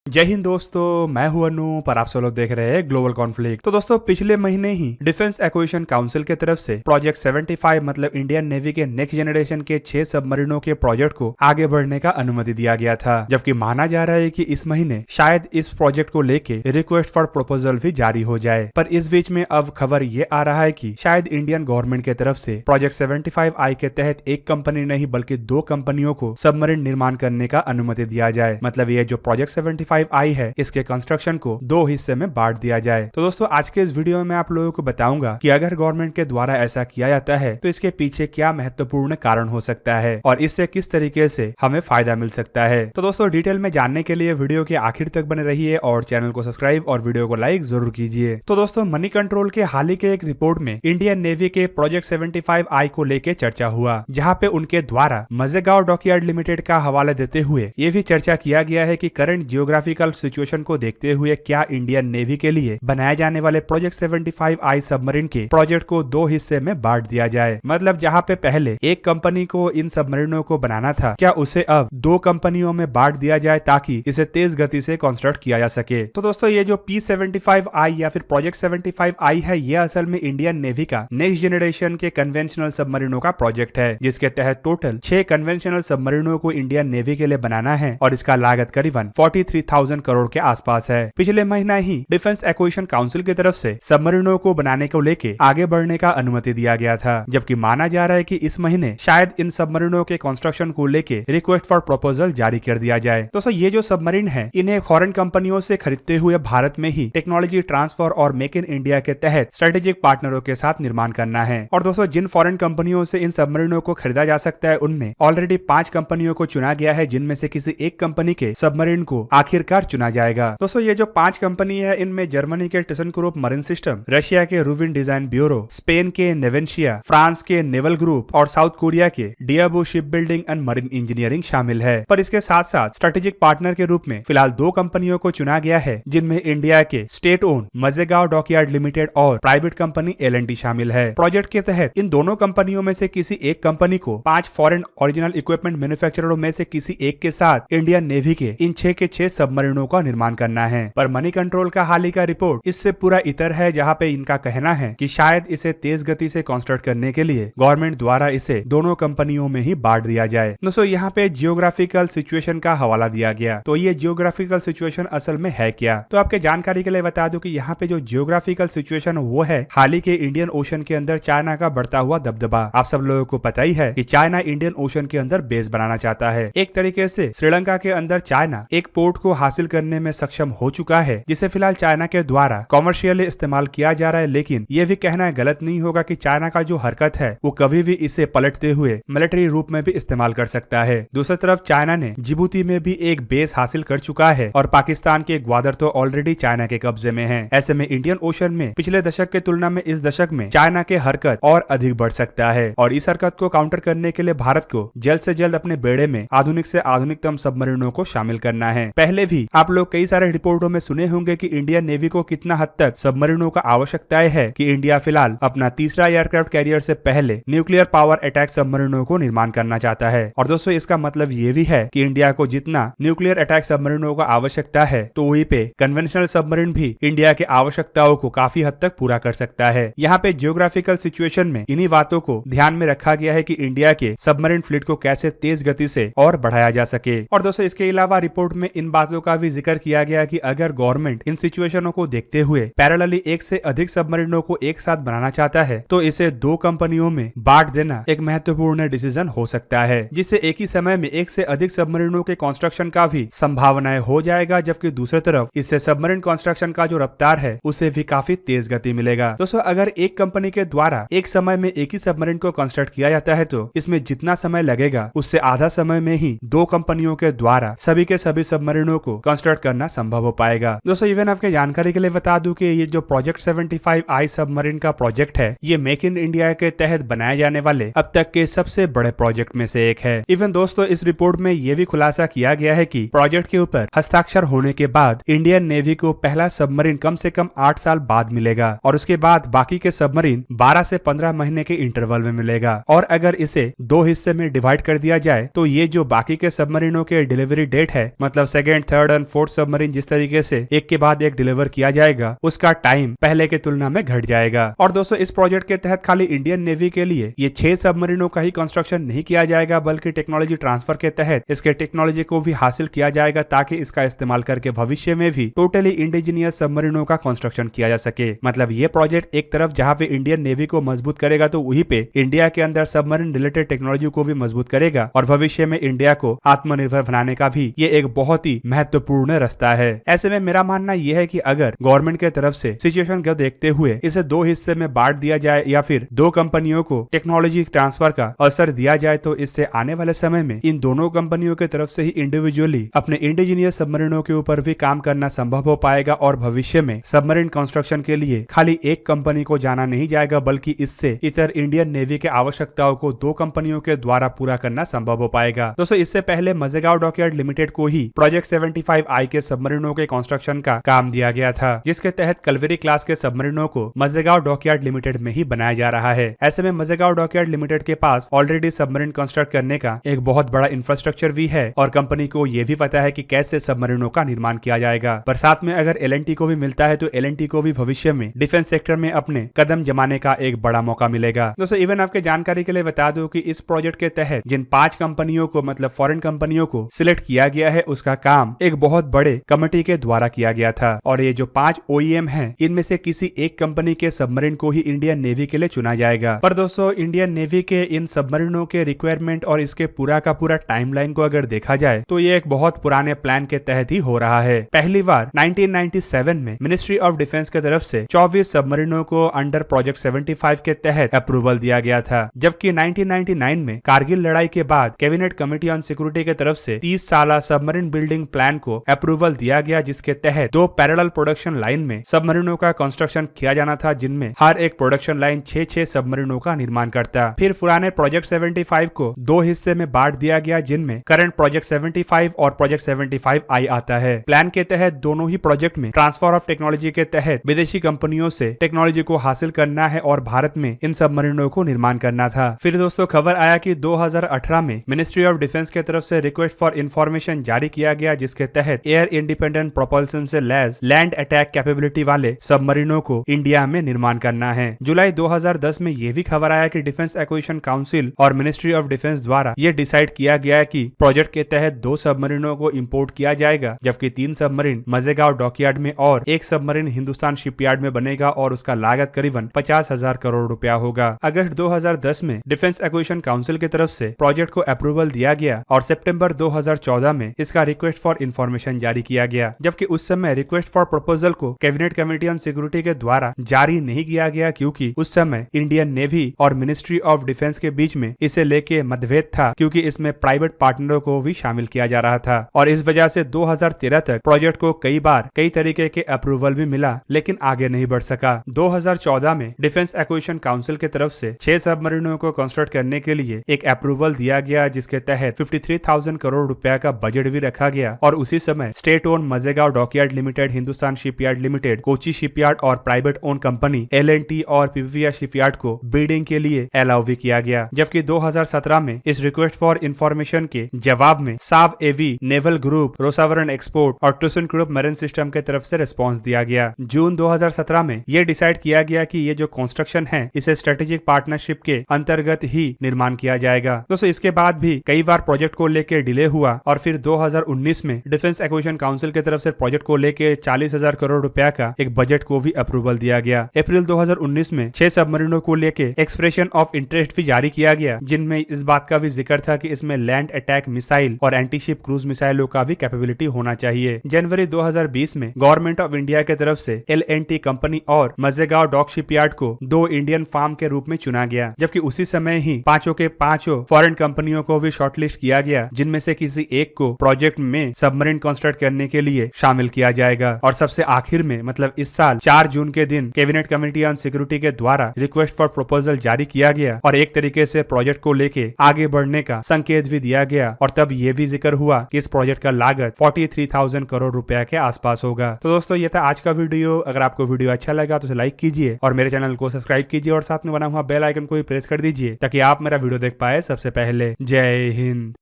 जय हिंद दोस्तों, मैं हूं अनु पर आप सब लोग देख रहे हैं ग्लोबल कॉन्फ्लिक्ट। तो दोस्तों पिछले महीने ही डिफेंस एक्विजिशन काउंसिल की तरफ से प्रोजेक्ट 75 मतलब इंडियन नेवी के नेक्स्ट जनरेशन के 6 सबमरीनों के प्रोजेक्ट को आगे बढ़ने का अनुमति दिया गया था, जबकि माना जा रहा है कि इस महीने शायद इस प्रोजेक्ट को लेके रिक्वेस्ट फॉर प्रपोजल भी जारी हो जाए। पर इस बीच में अब खबर ये आ रहा है कि शायद इंडियन गवर्नमेंट की तरफ से प्रोजेक्ट 75 के तहत एक कंपनी नहीं बल्कि 2 कंपनियों को सबमरीन निर्माण करने का अनुमति दिया जाए। मतलब ये जो प्रोजेक्ट 75 आई है इसके कंस्ट्रक्शन को 2 हिस्से में बांट दिया जाए। तो दोस्तों आज के इस वीडियो में मैं आप लोगों को बताऊंगा कि अगर गवर्नमेंट के द्वारा ऐसा किया जाता है तो इसके पीछे क्या महत्वपूर्ण कारण हो सकता है और इससे किस तरीके से हमें फायदा मिल सकता है। तो दोस्तों डिटेल में जानने के लिए वीडियो के आखिर तक बने रहिए और चैनल को सब्सक्राइब और वीडियो को लाइक जरूर कीजिए। तो दोस्तों मनी कंट्रोल के हाल ही के एक रिपोर्ट में इंडियन नेवी के प्रोजेक्ट 75 को लेकर चर्चा हुआ, जहाँ पे उनके द्वारा मजेगांव डॉकयार्ड लिमिटेड का हवाला देते हुए ये भी चर्चा किया गया है कि करंट जियोग्राफिकल सिचुएशन को देखते हुए क्या इंडियन नेवी के लिए बनाए जाने वाले प्रोजेक्ट 75 सबमरीन के प्रोजेक्ट को 2 हिस्से में बांट दिया जाए। मतलब जहां पे पहले एक कंपनी को इन सबमरीनों को बनाना था, क्या उसे अब 2 कंपनियों में बांट दिया जाए ताकि इसे तेज गति से कंस्ट्रक्ट किया जा सके। तो दोस्तों ये जो P75 या फिर प्रोजेक्ट 75 है, ये असल में इंडियन नेवी का नेक्स्ट जनरेशन के कन्वेंशनल सबमरीनों का प्रोजेक्ट है, जिसके तहत टोटल 6 कन्वेंशनल सबमरीनों को इंडियन नेवी के लिए बनाना है और इसका लागत करीबन 43,000 करोड़ के आसपास है। पिछले महीना ही डिफेंस एक्विजिशन काउंसिल की तरफ से सबमरीनों को बनाने को लेके आगे बढ़ने का अनुमति दिया गया था, जबकि माना जा रहा है कि इस महीने शायद इन सबमरीनों के कंस्ट्रक्शन को लेके रिक्वेस्ट फॉर प्रपोजल जारी कर दिया जाए। दोस्तों ये जो सबमरीन है इन्हें फॉरेन कंपनियों से खरीदते हुए भारत में ही टेक्नोलॉजी ट्रांसफर और मेक इन इंडिया के तहत स्ट्रेटेजिक पार्टनरों के साथ निर्माण करना है। और दोस्तों जिन फॉरेन कंपनियों से इन सबमरीनों को खरीदा जा सकता है उनमें ऑलरेडी 5 कंपनियों को चुना गया है, जिनमें से किसी एक कंपनी के सबमरीन को आखिरकार चुना जाएगा। दोस्तों ये जो 5 कंपनी है इनमें जर्मनी के टिसनक्रूप मरीन सिस्टम, रशिया के रूविन डिजाइन ब्यूरो, स्पेन के नेवेंशिया, फ्रांस के नेवल ग्रुप और साउथ कोरिया के डियाबो ship building and marine engineering शामिल है। पर इसके साथ साथ स्ट्रेटेजिक पार्टनर के रूप में फिलहाल 2 कंपनियों को चुना गया है, जिनमें इंडिया के state owned Mazagon dockyard limited और प्राइवेट कंपनी L&T शामिल है। प्रोजेक्ट के तहत इन दोनों कंपनियों में से किसी एक कंपनी को 5 फॉरेन ओरिजिनल इक्विपमेंट मैन्युफैक्चररों में से किसी एक के साथ इंडियन नेवी के इन 6 के 6 सबमरीनों का निर्माण करना है। पर मनी कंट्रोल का हाल ही का रिपोर्ट इससे पूरा इतर है, जहां पे इनका कहना है कि शायद इसे तेज गति से कंस्ट्रक्ट करने के लिए गवर्नमेंट द्वारा इसे दोनों कंपनियों में ही बांट दिया जाए। दोस्तों यहाँ पे जियोग्राफिकल सिचुएशन का हवाला दिया गया, तो ये जियोग्राफिकल सिचुएशन असल में है क्या। तो आपके जानकारी के लिए बता दूं कि यहाँ पे जो जियोग्राफिकल सिचुएशन वो है हाल ही के इंडियन ओशन के अंदर चाइना का बढ़ता हुआ दबदबा। आप सब लोगों को पता ही है कि चाइना इंडियन ओशन के अंदर बेस बनाना चाहता है। एक तरीके से श्रीलंका के अंदर चाइना एक पोर्ट को हासिल करने में सक्षम हो चुका है, जिसे फिलहाल चाइना के द्वारा कॉमर्शियली इस्तेमाल किया जा रहा है। लेकिन ये भी कहना गलत नहीं होगा कि चाइना का जो हरकत है वो कभी भी इसे पलटते हुए मिलिट्री रूप में भी इस्तेमाल कर सकता है। दूसरी तरफ चाइना ने जिबूती में भी एक बेस हासिल कर चुका है और पाकिस्तान के ग्वादर तो ऑलरेडी चाइना के कब्जे में है। ऐसे में इंडियन ओशन में पिछले दशक के तुलना में इस दशक में चाइना के हरकत और अधिक बढ़ सकता है और इस हरकत को काउंटर करने के लिए भारत को जल्द से जल्द अपने बेड़े में आधुनिक से आधुनिकतम सबमरीनों को शामिल करना है। पहले भी आप लोग कई सारे रिपोर्टों में सुने होंगे कि इंडियन नेवी को कितना हद तक सबमरीनों का आवश्यकताएं है कि इंडिया फिलहाल अपना तीसरा एयरक्राफ्ट कैरियर से पहले न्यूक्लियर पावर अटैक सबमरीनों को निर्माण करना चाहता है। और दोस्तों इसका मतलब ये भी है कि इंडिया को जितना न्यूक्लियर अटैक सबमरीनों का आवश्यकता है तो वहीं पे कन्वेंशनल सबमरीन भी इंडिया के आवश्यकताओं को काफी हद तक पूरा कर सकता है। यहाँ पे जियोग्राफिकल सिचुएशन में इन्हीं बातों को ध्यान में रखा गया है कि इंडिया के सबमरीन फ्लीट को कैसे तेज गति से और बढ़ाया जा सके। और दोस्तों इसके अलावा रिपोर्ट में इन बातों का भी जिक्र किया गया कि अगर गवर्नमेंट इन सिचुएशनों को देखते हुए पैरेलली एक से अधिक सबमरीनों को एक साथ बनाना चाहता है तो इसे 2 कंपनियों में बांट देना एक महत्वपूर्ण डिसीजन हो सकता है, जिससे एक ही समय में एक से अधिक सबमरीनों के कंस्ट्रक्शन का भी संभावनाएं हो जाएगा, जबकि दूसरी तरफ इससे सबमरीन कंस्ट्रक्शन का जो रफ्तार है उसे भी काफी तेज गति मिलेगा। दोस्तों अगर एक कंपनी के द्वारा एक समय में एक ही सबमरीन को कंस्ट्रक्ट किया जाता है तो इसमें जितना समय लगेगा उससे आधा समय में ही 2 कंपनियों के द्वारा सभी के सभी सबमरीनों को कंस्ट्रक्ट करना संभव हो पाएगा। दोस्तों इवन आपके जानकारी के लिए बता दूं कि ये जो प्रोजेक्ट 75 सबमरीन का प्रोजेक्ट है ये मेक इन इंडिया के तहत बनाए जाने वाले अब तक के सबसे बड़े प्रोजेक्ट में से एक है। इवन दोस्तों इस रिपोर्ट में ये भी खुलासा किया गया है कि प्रोजेक्ट के ऊपर हस्ताक्षर होने के बाद इंडियन नेवी को पहला सबमरीन कम से कम 8 साल बाद मिलेगा और उसके बाद बाकी के सबमरीन 12 से 15 महीने के इंटरवल में मिलेगा। और अगर इसे 2 हिस्से में डिवाइड कर दिया जाए तो ये जो बाकी के सबमरीनों के डिलीवरी डेट है, मतलब second third and fourth submarine जिस तरीके से एक के बाद एक डिलीवर किया जाएगा उसका टाइम पहले के तुलना में घट जाएगा। और दोस्तों इस प्रोजेक्ट के तहत खाली इंडियन नेवी के लिए ये 6 सबमरीनों का ही कंस्ट्रक्शन नहीं किया जाएगा, बल्कि टेक्नोलॉजी ट्रांसफर के तहत इसके टेक्नोलॉजी को भी हासिल किया जाएगा ताकि इसका इस्तेमाल करके भविष्य में भी टोटली इंडिजीनियस सबमरीनों का कंस्ट्रक्शन किया जा सके। मतलब ये प्रोजेक्ट एक तरफ जहां पे इंडियन नेवी को मजबूत करेगा तो वहीं पे इंडिया के अंदर सबमरीन रिलेटेड टेक्नोलॉजी को भी मजबूत करेगा और भविष्य में इंडिया को आत्मनिर्भर बनाने का भी ये एक बहुत ही महत्वपूर्ण रास्ता है। ऐसे में मेरा मानना यह है कि अगर गवर्नमेंट के तरफ से सिचुएशन को देखते हुए इसे 2 हिस्से में बांट दिया जाए या फिर 2 कंपनियों को टेक्नोलॉजी ट्रांसफर का अवसर दिया जाए तो इससे आने वाले समय में इन दोनों कंपनियों के तरफ से ही इंडिविजुअली अपने इंडिजीनियस सबमरीनों के ऊपर भी काम करना संभव हो पाएगा और भविष्य में सबमरीन कंस्ट्रक्शन के लिए खाली एक कंपनी को जाना नहीं जाएगा, बल्कि इससे इतर इंडियन नेवी के आवश्यकताओं को 2 कंपनियों के द्वारा पूरा करना संभव हो पाएगा। दोस्तों इससे पहले मजेगांव डॉकयार्ड लिमिटेड को ही प्रोजेक्ट 75I के सबमरीनों के कंस्ट्रक्शन का काम दिया गया था, जिसके तहत कलवेरी क्लास के सबमरीनों को मजेगांव डॉकयार्ड लिमिटेड में ही बनाया जा रहा है। ऐसे में मजेगांव डॉकयार्ड लिमिटेड के पास ऑलरेडी सबमरीन कंस्ट्रक्ट करने का एक बहुत बड़ा इंफ्रास्ट्रक्चर भी है और कंपनी को यह भी पता है कि कैसे सबमरीनों का निर्माण किया जाएगा। पर साथ में अगर L&T को भी मिलता है तो L&T को भी भविष्य में डिफेंस सेक्टर में अपने कदम जमाने का एक बड़ा मौका मिलेगा। दोस्तों इवन आपके जानकारी के लिए बता दूं कि इस प्रोजेक्ट के तहत जिन 5 कंपनियों को मतलब फॉरेन कंपनियों को सिलेक्ट किया गया है उसका काम एक बहुत बड़े कमेटी के द्वारा किया गया था और ये जो 5 OEM हैं इनमें से किसी एक कंपनी के सबमरीन को ही इंडियन नेवी के लिए चुना जाएगा। पर दोस्तों इंडियन नेवी के इन सबमरीनों के रिक्वायरमेंट और इसके पूरा का पूरा टाइमलाइन को अगर देखा जाए तो ये एक बहुत पुराने प्लान के तहत ही हो रहा है। पहली बार 1997 में मिनिस्ट्री ऑफ डिफेंस के तरफ से 24 सबमरीनों को अंडर प्रोजेक्ट 75 के तहत अप्रूवल दिया गया था, जबकि 1999 में कारगिल लड़ाई के बाद कैबिनेट कमेटी ऑन सिक्योरिटी के तरफ से 30 साल सबमरीन बिल्डिंग प्लान को अप्रूवल दिया गया, जिसके तहत 2 पैरेलल प्रोडक्शन लाइन में सबमरीनों का कंस्ट्रक्शन किया जाना था, जिनमें हर एक प्रोडक्शन लाइन 6 सबमरीनों का निर्माण करता। फिर पुराने प्रोजेक्ट 75 को 2 हिस्से में बांट दिया गया, जिनमें करंट प्रोजेक्ट 75 और प्रोजेक्ट 75I आता है। प्लान के तहत दोनों ही प्रोजेक्ट में ट्रांसफर ऑफ टेक्नोलॉजी के तहत विदेशी कंपनियों से टेक्नोलॉजी को हासिल करना है और भारत में इन सबमरीनों को निर्माण करना था। फिर दोस्तों खबर आया कि 2018 में मिनिस्ट्री ऑफ डिफेंस के तरफ से रिक्वेस्ट फॉर इंफॉर्मेशन जारी किया गया, जिसके तहत एयर इंडिपेंडेंट प्रोपल्सन से लैस लैंड अटैक कैपेबिलिटी वाले सबमरीनों को इंडिया में निर्माण करना है। जुलाई 2010 में यह भी खबर आया कि डिफेंस एक्विजिशन काउंसिल और मिनिस्ट्री ऑफ डिफेंस द्वारा यह डिसाइड किया गया कि प्रोजेक्ट के तहत 2 सबमरीनों को इंपोर्ट किया जाएगा, जबकि 3 सबमरीन मजेगांव डॉकयार्ड में और 1 सबमरीन हिंदुस्तान शिपयार्ड में बनेगा और उसका लागत करीबन 50,000 करोड़ रुपया होगा। अगस्त 2010 में डिफेंस एक्विजिशन काउंसिल की तरफ से प्रोजेक्ट को अप्रूवल दिया गया और सितंबर 2014 में इसका रिक्वेस्ट फॉर इंफॉर्मेशन जारी किया गया, जबकि उस समय रिक्वेस्ट फॉर प्रपोजल को कैबिनेट कमेटी ऑन सिक्योरिटी के द्वारा जारी नहीं किया गया, क्योंकि उस समय इंडियन नेवी और मिनिस्ट्री ऑफ डिफेंस के बीच में इसे लेके मतभेद था, क्योंकि इसमें प्राइवेट पार्टनरों को भी शामिल किया जा रहा था और इस वजह से 2013 तक प्रोजेक्ट को कई बार कई तरीके के अप्रूवल भी मिला, लेकिन आगे नहीं बढ़ सका। 2014 में डिफेंस एक्विजिशन काउंसिल की तरफ से 6 सबमरीनों को कंस्ट्रक्ट करने के लिए एक अप्रूवल दिया गया, जिसके तहत 53,000 करोड़ रुपया का बजट भी रखा गया और उसी समय state owned Mazagon dockyard limited, Hindustan shipyard limited, Kochi shipyard और प्राइवेट ओन कंपनी L&T और पीवीआर शिपयार्ड को बिल्डिंग के लिए अलाउ भी किया गया। जबकि 2017 में इस रिक्वेस्ट फॉर इंफॉर्मेशन के जवाब में साव एवी, नेवल ग्रुप, रोसावरन एक्सपोर्ट और टुसन ग्रुप मरीन सिस्टम के तरफ से रिस्पॉन्स दिया गया। जून 2017 में यह डिसाइड किया गया कि ये जो कंस्ट्रक्शन है इसे स्ट्रेटेजिक पार्टनरशिप के अंतर्गत ही निर्माण किया जाएगा। दोस्तों इसके बाद भी कई बार प्रोजेक्ट को लेकर डिले हुआ और फिर 2019 में डिफेंस एक्विजिशन काउंसिल की तरफ से प्रोजेक्ट को लेकर 40,000 करोड़ रुपया का एक बजट को भी अप्रूवल दिया गया। अप्रैल 2019 में 6 सबमरीनों को लेकर एक्सप्रेशन ऑफ इंटरेस्ट भी जारी किया गया, जिनमें इस बात का भी जिक्र था कि इसमें लैंड अटैक मिसाइल और एंटीशिप क्रूज मिसाइलों का भी कैपेबिलिटी होना चाहिए। जनवरी 2020 में गवर्नमेंट ऑफ इंडिया के तरफ से L&T कंपनी और मजेगांव डॉक शिपयार्ड को 2 इंडियन फार्म के रूप में चुना गया, जबकि उसी समय ही 5 के 5 फॉरेन कंपनियों को भी शॉर्टलिस्ट किया गया, जिनमें से किसी एक को प्रोजेक्ट में सबमरीन कंस्ट्रक्ट करने के लिए शामिल किया जाएगा। और सबसे आखिर में मतलब इस साल 4 जून के दिन कैबिनेट कमेटी ऑन सिक्योरिटी के द्वारा रिक्वेस्ट फॉर प्रपोजल जारी किया गया और एक तरीके से प्रोजेक्ट को लेके आगे बढ़ने का संकेत भी दिया गया और तब यह भी जिक्र हुआ कि इस प्रोजेक्ट का लागत 43,000 करोड़ रुपया के आसपास होगा। तो दोस्तों ये था आज का वीडियो। अगर आपको वीडियो अच्छा लगा तो लाइक कीजिए और मेरे चैनल को सब्सक्राइब कीजिए और साथ में बना हुआ बेल आइकन को भी प्रेस कर दीजिए ताकि आप मेरा वीडियो देख पाए सबसे पहले। जय हिंद।